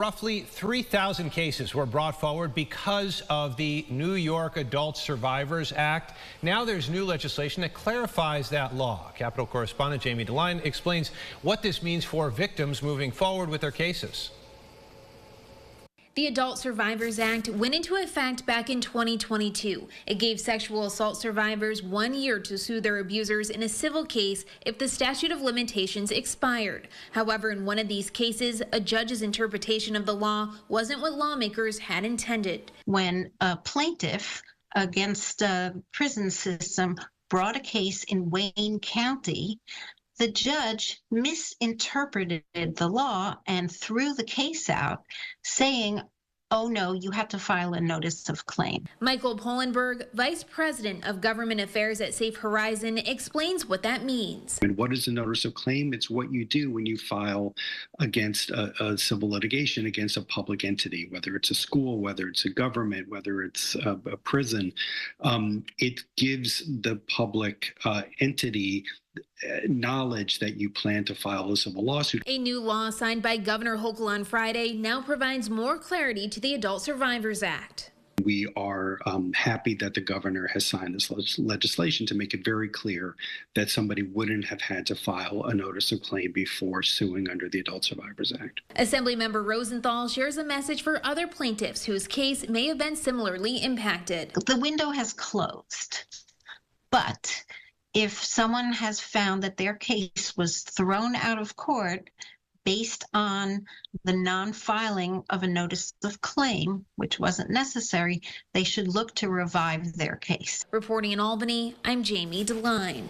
Roughly 3,000 cases were brought forward because of the New York Adult Survivors Act. Now there's new legislation that clarifies that law. Capitol correspondent Jamie DeLine explains what this means for victims moving forward with their cases. The Adult Survivors Act went into effect back in 2022. It gave sexual assault survivors 1 year to sue their abusers in a civil case if the statute of limitations expired. However, in one of these cases, a judge's interpretation of the law wasn't what lawmakers had intended. When a plaintiff against a prison system brought a case in Wayne County, the judge misinterpreted the law and threw the case out, saying, oh no, you have to file a notice of claim. Michael Polenberg, Vice President of Government Affairs at Safe Horizon, explains what that means. And what is a notice of claim? It's what you do when you file against a civil litigation against a public entity, whether it's a school, whether it's a government, whether it's a prison. It gives the public entity knowledge that you plan to file a civil lawsuit. A new law signed by Governor Hochul on Friday now provides more clarity to the Adult Survivors Act. We are happy that the governor has signed this legislation to make it very clear that somebody wouldn't have had to file a notice of claim before suing under the Adult Survivors Act. Assemblymember Rosenthal shares a message for other plaintiffs whose case may have been similarly impacted. The window has closed, but if someone has found that their case was thrown out of court based on the non-filing of a notice of claim, which wasn't necessary, they should look to revive their case. Reporting in Albany, I'm Jamie DeLine.